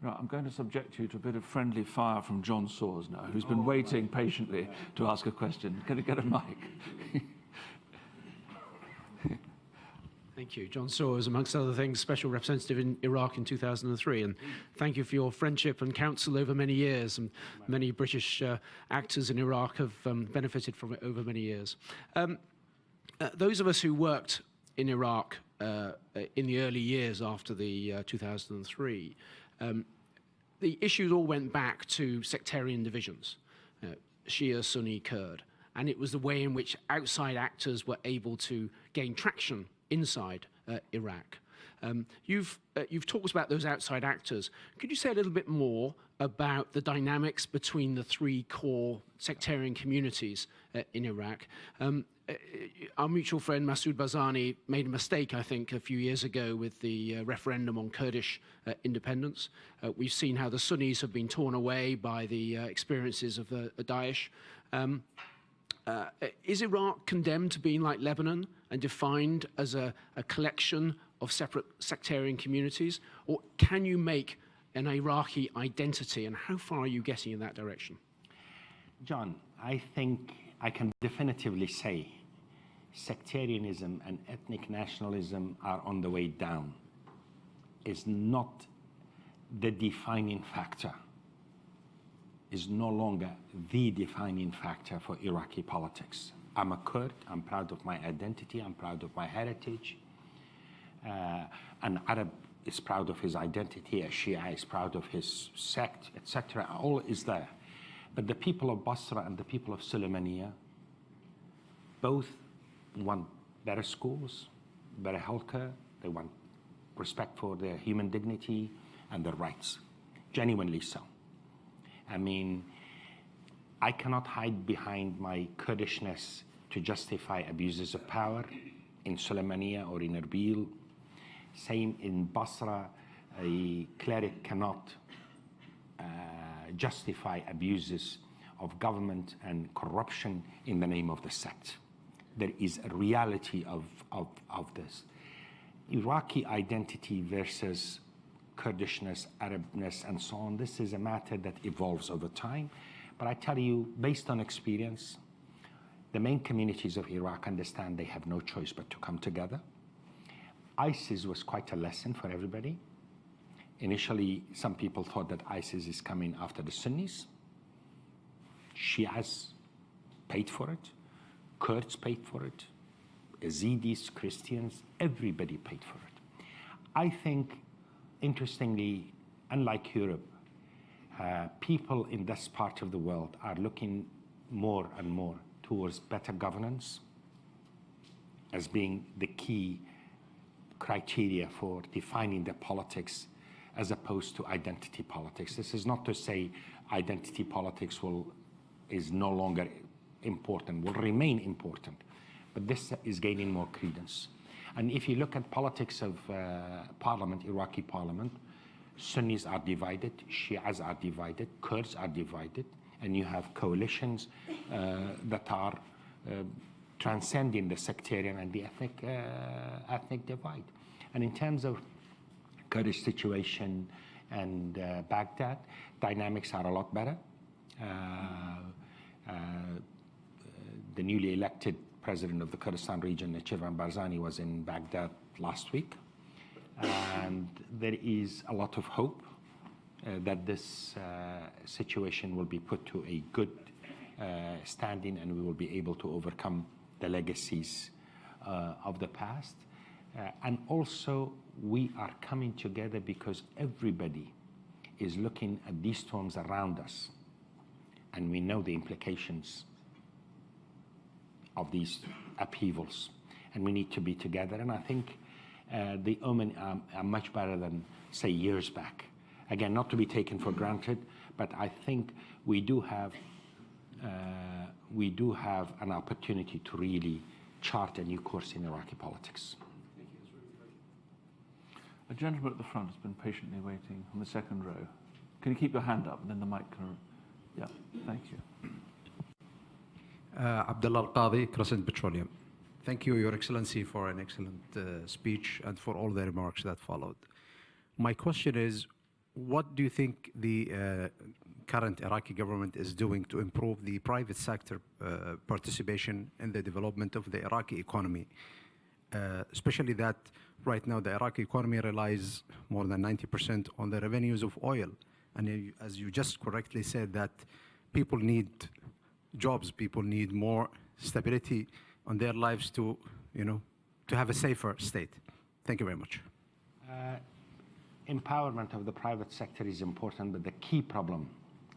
Right, I'm going to subject you to a bit of friendly fire from John Soares now, who's been waiting patiently to ask a question. Can I get a mic? Thank you. John Soares, amongst other things, Special Representative in Iraq in 2003. And thank you for your friendship and counsel over many years. And many British actors in Iraq have benefited from it over many years. Those of us who worked in Iraq in the early years after the 2003, the issues all went back to sectarian divisions, Shia, Sunni, Kurd. And it was the way in which outside actors were able to gain traction inside Iraq. You've talked about those outside actors. Could you say a little bit more about the dynamics between the three core sectarian communities in Iraq? Our mutual friend Masoud Barzani made a mistake, I think, a few years ago with the referendum on Kurdish independence. We've seen how the Sunnis have been torn away by the experiences of Daesh. Is Iraq condemned to being like Lebanon and defined as a collection of separate sectarian communities? Or can you make an Iraqi identity, and how far are you getting in that direction? John, I think I can definitively say sectarianism and ethnic nationalism are on the way down. It's not the defining factor. Is no longer the defining factor for Iraqi politics. I'm a Kurd, I'm proud of my identity, I'm proud of my heritage. An Arab is proud of his identity, a Shia is proud of his sect, etc. All is there. But the people of Basra and the people of Sulaymaniyah both want better schools, better healthcare, they want respect for their human dignity and their rights, genuinely so. I mean, I cannot hide behind my Kurdishness to justify abuses of power in Sulaymaniyah or in Erbil. Same in Basra, a cleric cannot justify abuses of government and corruption in the name of the sect. There is a reality of this. Iraqi identity versus Kurdishness, Arabness, and so on. This is a matter that evolves over time. But I tell you, based on experience, the main communities of Iraq understand they have no choice but to come together. ISIS was quite a lesson for everybody. Initially, some people thought that ISIS is coming after the Sunnis. Shias paid for it. Kurds paid for it. Yazidis, Christians, everybody paid for it. I think, interestingly, unlike Europe, people in this part of the world are looking more and more towards better governance as being the key criteria for defining the politics as opposed to identity politics. This is not to say identity politics is no longer important, will remain important, but this is gaining more credence. And if you look at politics of parliament, Iraqi parliament, Sunnis are divided, Shias are divided, Kurds are divided, and you have coalitions that are transcending the sectarian and the ethnic divide. And in terms of Kurdish situation and Baghdad, dynamics are a lot better. The newly elected president of the Kurdistan region, Chirvan Barzani, was in Baghdad last week. And there is a lot of hope that this situation will be put to a good standing, and we will be able to overcome the legacies of the past. And also, we are coming together because everybody is looking at these storms around us, and we know the implications of these upheavals, and we need to be together. And I think the omen are much better than, say, years back. Again, not to be taken for granted, but I think we do have an opportunity to really chart a new course in Iraqi politics. A gentleman at the front has been patiently waiting on the second row. Can you keep your hand up and then the mic can... Yeah, thank you. Abdullah Al-Qadi, Crescent Petroleum. Thank you, Your Excellency, for an excellent speech and for all the remarks that followed. My question is, what do you think the current Iraqi government is doing to improve the private sector participation in the development of the Iraqi economy? Especially that right now the Iraqi economy relies more than 90% on the revenues of oil. And as you just correctly said, that people need jobs, people need more stability on their lives to, to have a safer state. Thank you very much. Empowerment of the private sector is important, but the key problem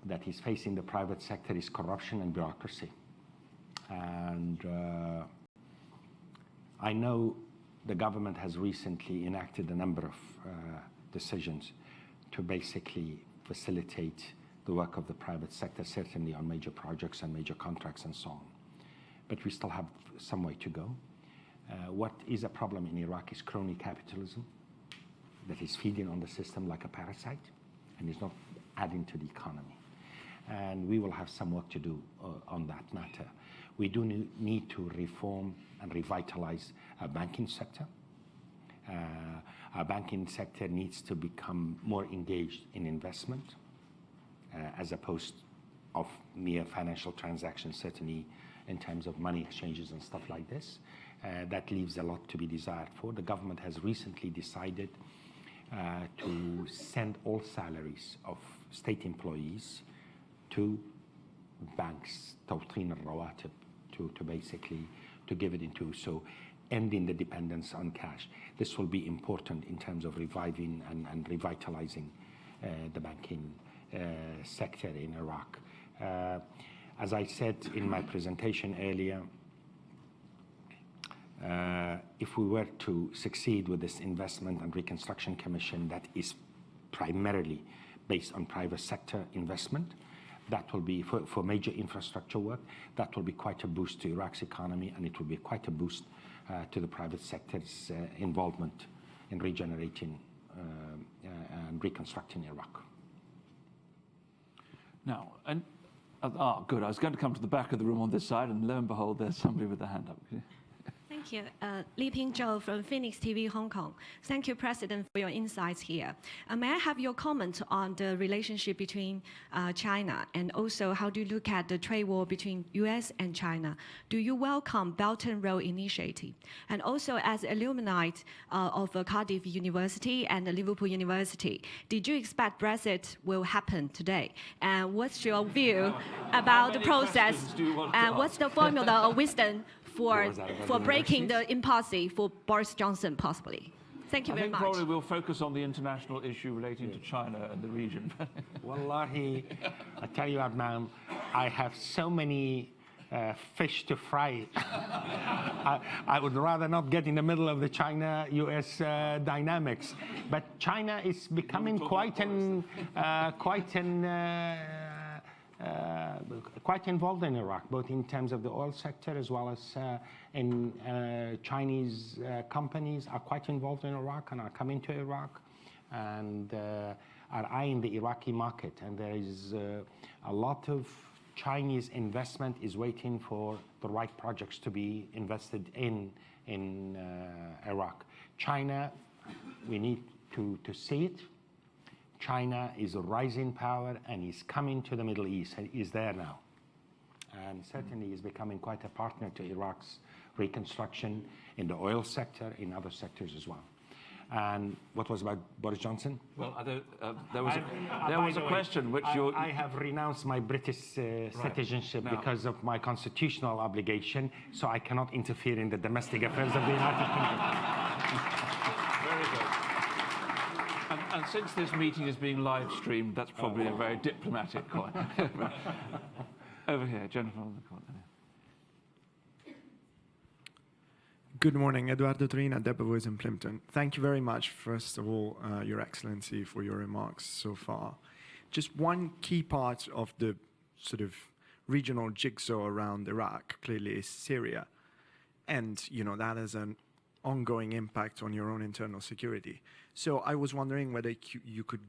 that is facing the private sector is corruption and bureaucracy. And I know the government has recently enacted a number of decisions to basically facilitate the work of the private sector, certainly on major projects and major contracts and so on. But we still have some way to go. What is a problem in Iraq is crony capitalism that is feeding on the system like a parasite and is not adding to the economy. And we will have some work to do on that matter. We do need to reform and revitalize our banking sector. Our banking sector needs to become more engaged in investment as opposed of mere financial transactions, certainly in terms of money exchanges and stuff like this. That leaves a lot to be desired for. The government has recently decided to send all salaries of state employees to banks, Tawteen al-Rawatib, to basically to give it into, so ending the dependence on cash. This will be important in terms of reviving and revitalizing the banking sector in Iraq. As I said in my presentation earlier, if we were to succeed with this investment and reconstruction commission that is primarily based on private sector investment, that will be, for major infrastructure work, that will be quite a boost to Iraq's economy, and it will be quite a boost to the private sector's involvement in regenerating and reconstructing Iraq. Now, good. I was going to come to the back of the room on this side, and lo and behold, there's somebody with a hand up. Thank you. Li Ping Zhou from Phoenix TV, Hong Kong. Thank you, President, for your insights here. May I have your comment on the relationship between China, and also how do you look at the trade war between US and China? Do you welcome Belt and Road Initiative? And also, as alumni of Cardiff University and Liverpool University, did you expect Brexit will happen today? And what's your view about the process? And what's the formula of wisdom for breaking the impasse for Boris Johnson, possibly? Thank you very much. I think probably we'll focus on the international issue relating to China and the region. Wallahi, I tell you, Adnan, I have so many fish to fry. I would rather not get in the middle of the China-US dynamics. But China is becoming quite involved in Iraq, both in terms of the oil sector as well as in Chinese companies are quite involved in Iraq and are coming to Iraq and are eyeing the Iraqi market. And there is a lot of Chinese investment is waiting for the right projects to be invested in Iraq. China, we need to see it. China is a rising power and is coming to the Middle East and is there now. And certainly is becoming quite a partner to Iraq's reconstruction in the oil sector, in other sectors as well. And what was about Boris Johnson? Well, there was a question which I have renounced my British citizenship because of my constitutional obligation, so I cannot interfere in the domestic affairs of the United Kingdom. Very good. And since this meeting is being live streamed, that's probably a very diplomatic point. Over here, Jennifer on the corner. Good morning, Eduardo Torina, Depot Voice in Plimpton. Thank you very much, first of all, Your Excellency, for your remarks so far. Just one key part of the sort of regional jigsaw around Iraq clearly is Syria. And, you know, that has an ongoing impact on your own internal security. So I was wondering whether you could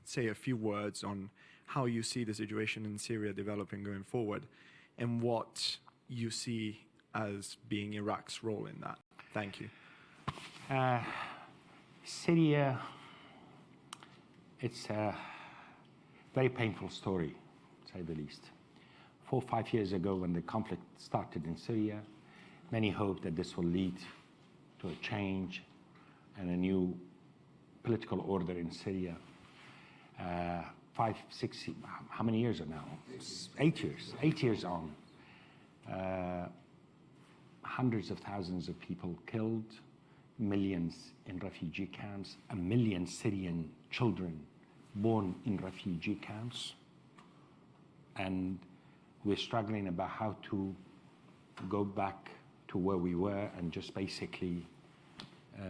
say a few words on how you see the situation in Syria developing going forward and what you see as being Iraq's role in that. Thank you. Syria, it's a very painful story, to say the least. 4 or 5 years ago, when the conflict started in Syria, many hoped that this will lead to a change and a new political order in Syria. 5, 6, how many years are now? 8 years. 8 years on. Hundreds of thousands of people killed, millions in refugee camps, 1 million Syrian children born in refugee camps. And we're struggling about how to go back to where we were and just basically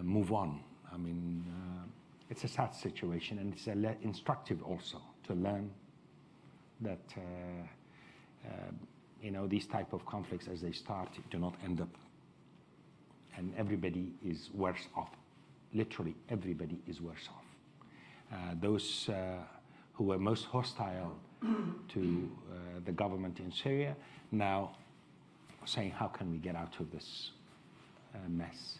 move on. I mean, it's a sad situation, and it's instructive also to learn that you know, these type of conflicts, as they start, do not end up, and everybody is worse off. Literally, everybody is worse off. Those who were most hostile to the government in Syria now saying, how can we get out of this mess?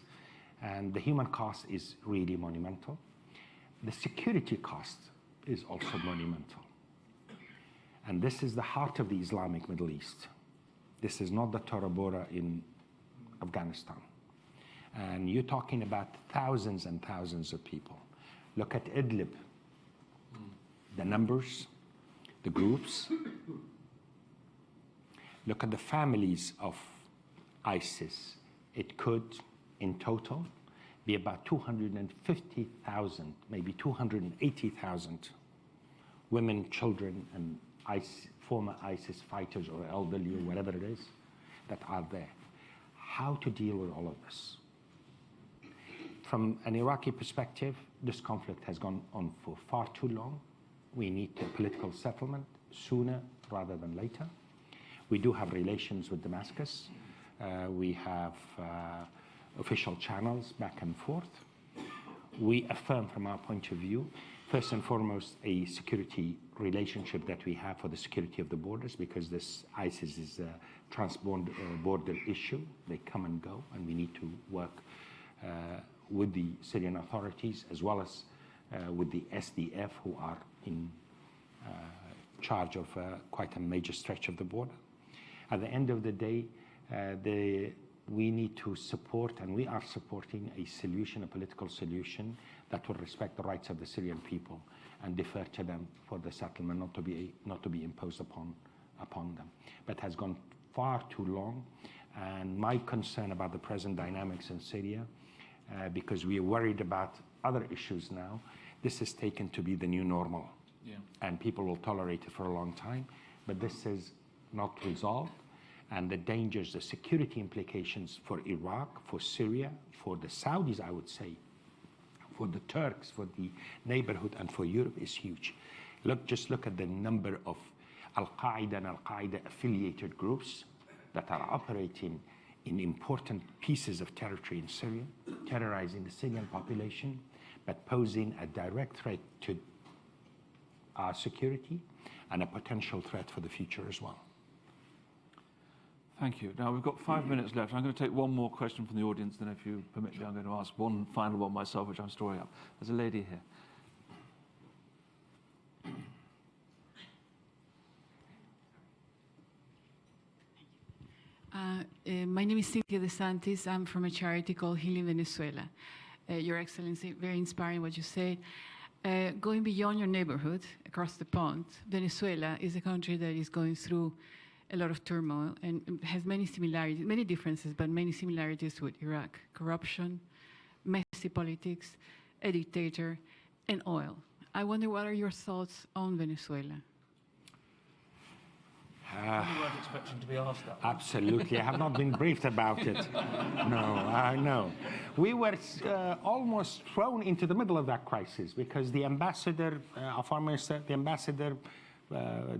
And the human cost is really monumental. The security cost is also monumental. And this is the heart of the Islamic Middle East. This is not the Tora Bora in Afghanistan. And you're talking about thousands and thousands of people. Look at Idlib, the numbers, the groups. Look at the families of ISIS. It could, in total, be about 250,000, maybe 280,000 women, children, and former ISIS fighters or elderly or whatever it is that are there. How to deal with all of this? From an Iraqi perspective, this conflict has gone on for far too long. We need a political settlement sooner rather than later. We do have relations with Damascus. We have official channels back and forth. We affirm from our point of view, first and foremost, a security relationship that we have for the security of the borders, because this ISIS is a trans-border issue. They come and go, and we need to work with the Syrian authorities as well as with the SDF, who are in charge of quite a major stretch of the border. At the end of the day, we need to support, and we are supporting a solution, a political solution that will respect the rights of the Syrian people and defer to them for the settlement, not to be imposed upon them. But has gone far too long, and my concern about the present dynamics in Syria, because we are worried about other issues now, this is taken to be the new normal. Yeah. And people will tolerate it for a long time, but this is not resolved. And the dangers, the security implications for Iraq, for Syria, for the Saudis, I would say, for the Turks, for the neighborhood, and for Europe is huge. Just look at the number of Al-Qaeda and Al-Qaeda affiliated groups that are operating in important pieces of territory in Syria, terrorizing the Syrian population, but posing a direct threat to our security and a potential threat for the future as well. Thank you. Now, we've got 5 minutes left. I'm going to take one more question from the audience, then if you permit me, I'm going to ask one final one myself, which I'm storing up. There's a lady here. My name is Cynthia DeSantis. I'm from a charity called Healing Venezuela. Your Excellency, very inspiring what you said. Going beyond your neighborhood, across the pond, Venezuela is a country that is going through a lot of turmoil and has many similarities, many differences, but many similarities with Iraq. Corruption, messy politics, a dictator, and oil. I wonder, what are your thoughts on Venezuela? You weren't expecting to be asked that. Absolutely. I have not been briefed about it. No. We were almost thrown into the middle of that crisis because the ambassador, our foreign minister, the ambassador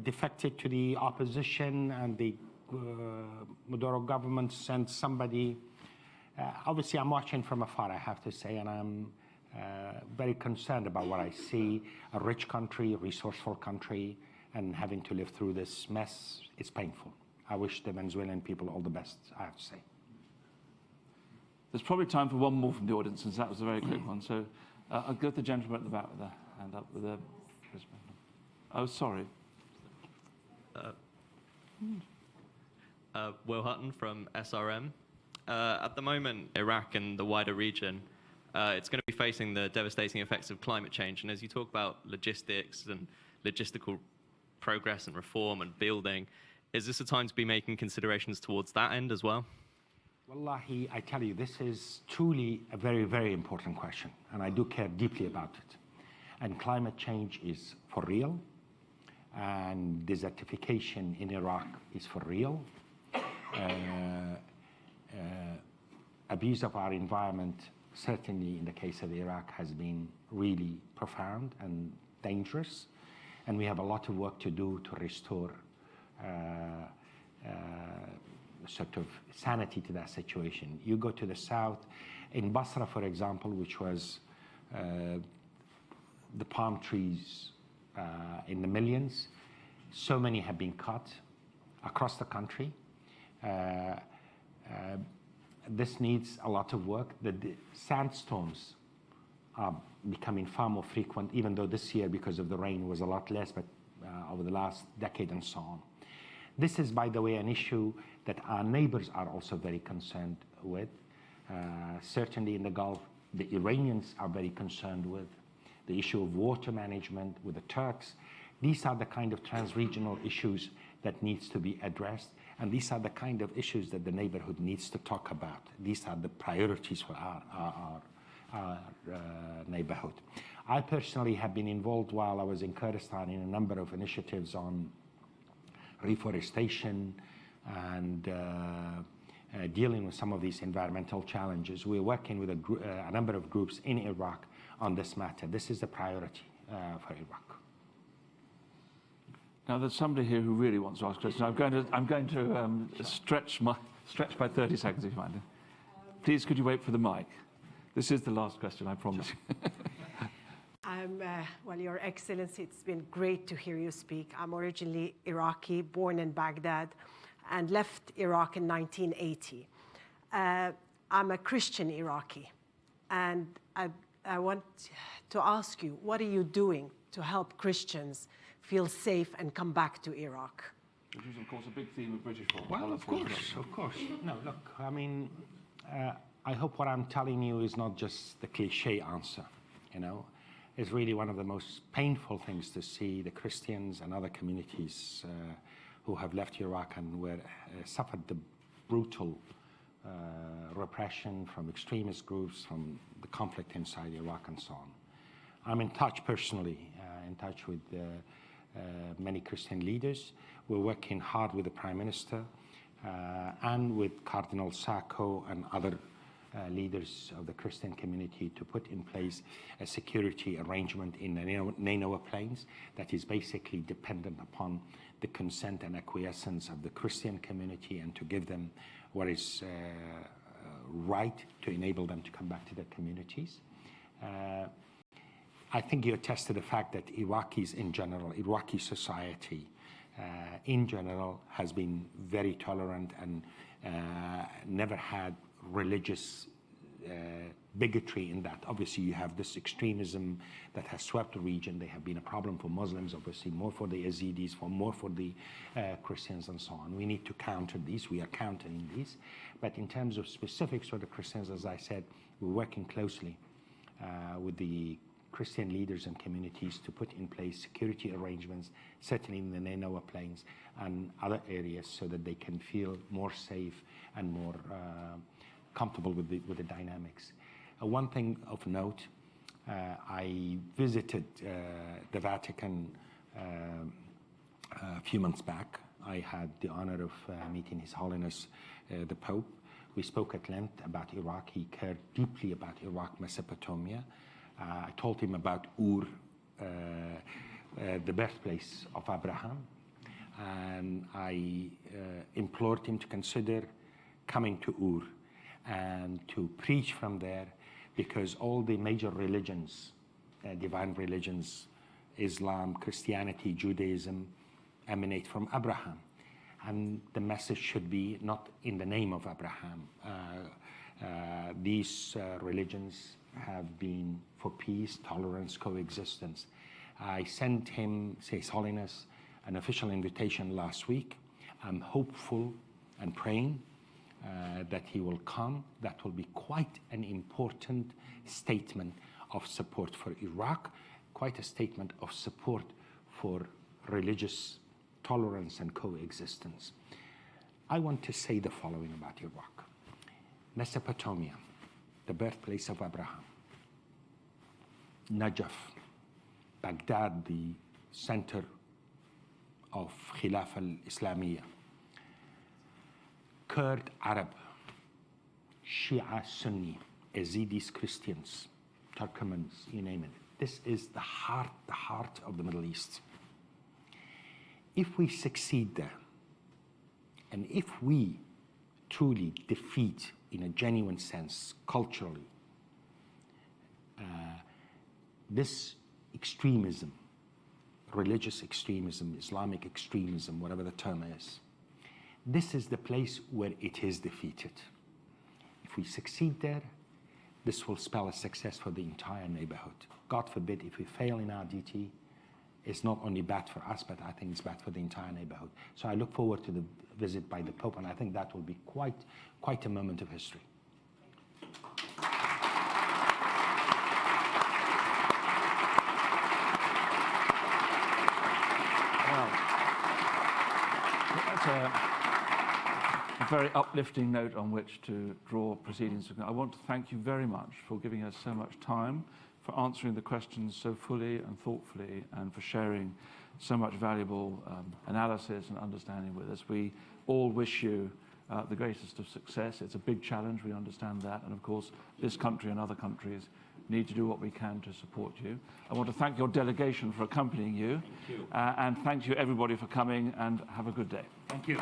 defected to the opposition, and the Maduro government sent somebody. Obviously, I'm watching from afar, I have to say, and I'm very concerned about what I see. A rich country, a resourceful country, and having to live through this mess, it's painful. I wish the Venezuelan people all the best, I have to say. There's probably time for one more from the audience, since that was a very quick one. So I'll go to the gentleman at the back with the hand up with the... Oh, sorry. Will Hutton from SRM. At the moment, Iraq and the wider region, it's going to be facing the devastating effects of climate change. And as you talk about logistics and logistical progress and reform and building, is this a time to be making considerations towards that end as well? Wallahi, I tell you, this is truly a very, very important question, and I do care deeply about it. And climate change is for real, and desertification in Iraq is for real. Abuse of our environment, certainly in the case of Iraq, has been really profound and dangerous. And we have a lot of work to do to restore sort of sanity to that situation. You go to the south, in Basra, for example, which was the palm trees in the millions, so many have been cut across the country. This needs a lot of work. The sandstorms are becoming far more frequent, even though this year, because of the rain, was a lot less, but over the last decade and so on. This is, by the way, an issue that our neighbors are also very concerned with. Certainly in the Gulf, the Iranians are very concerned with the issue of water management with the Turks. These are the kind of trans-regional issues that needs to be addressed, and these are the kind of issues that the neighborhood needs to talk about. These are the priorities for our neighborhood. I personally have been involved while I was in Kurdistan in a number of initiatives on reforestation and dealing with some of these environmental challenges. We're working with a number of groups in Iraq on this matter. This is a priority for Iraq. Now, there's somebody here who really wants to ask a question. I'm going to stretch by 30 seconds, if you mind. Please, could you wait for the mic? This is the last question, I promise. Well, Your Excellency, it's been great to hear you speak. I'm originally Iraqi, born in Baghdad, and left Iraq in 1980. I'm a Christian Iraqi, and I want to ask you, what are you doing to help Christians feel safe and come back to Iraq? Which is, of course, a big theme of British foreign policy. Well, of course. No, look, I mean, I hope what I'm telling you is not just the cliche answer, you know. It's really one of the most painful things to see the Christians and other communities who have left Iraq and suffered the brutal repression from extremist groups, from the conflict inside Iraq and so on. I'm in touch personally, with many Christian leaders. We're working hard with the Prime Minister and with Cardinal Sacco and other leaders of the Christian community to put in place a security arrangement in the Nineveh Plains that is basically dependent upon the consent and acquiescence of the Christian community, and to give them what is right to enable them to come back to their communities. I think you attest to the fact that Iraqis in general, Iraqi society, in general, has been very tolerant and never had religious bigotry in that. Obviously, you have this extremism that has swept the region. They have been a problem for Muslims, obviously, more for the Yazidis, more for the Christians, and so on. We need to counter these. We are countering these. But in terms of specifics for the Christians, as I said, we're working closely with the Christian leaders and communities to put in place security arrangements, certainly in the Nainawa Plains and other areas, so that they can feel more safe and more comfortable with the dynamics. One thing of note, I visited the Vatican a few months back. I had the honor of meeting His Holiness the Pope. We spoke at length about Iraq. He cared deeply about Iraq, Mesopotamia. I told him about Ur, the birthplace of Abraham, and I implored him to consider coming to Ur and to preach from there, because all the major religions, divine religions, Islam, Christianity, Judaism, emanate from Abraham. And the message should be not in the name of Abraham. These religions have been for peace, tolerance, coexistence. I sent him, His Holiness, an official invitation last week. I'm hopeful and praying that he will come. That will be quite an important statement of support for Iraq, quite a statement of support for religious tolerance and coexistence. I want to say the following about Iraq. Mesopotamia, the birthplace of Abraham. Najaf, Baghdad, the center of Khilafah al-Islamiyya. Kurd, Arab, Shia, Sunni, Yazidis, Christians, Turkmens, you name it. This is the heart of the Middle East. If we succeed there, and if we truly defeat, in a genuine sense, culturally, this extremism, religious extremism, Islamic extremism, whatever the term is, this is the place where it is defeated. If we succeed there, this will spell a success for the entire neighborhood. God forbid, if we fail in our duty, it's not only bad for us, but I think it's bad for the entire neighborhood. So I look forward to the visit by the Pope, and I think that will be quite a moment of history. Well, that's a very uplifting note on which to draw proceedings. I want to thank you very much for giving us so much time, for answering the questions so fully and thoughtfully, and for sharing so much valuable analysis and understanding with us. We all wish you the greatest of success. It's a big challenge, we understand that, and of course this country and other countries need to do what we can to support you. I want to thank your delegation for accompanying you, and thank you everybody for coming, and have a good day. Thank you.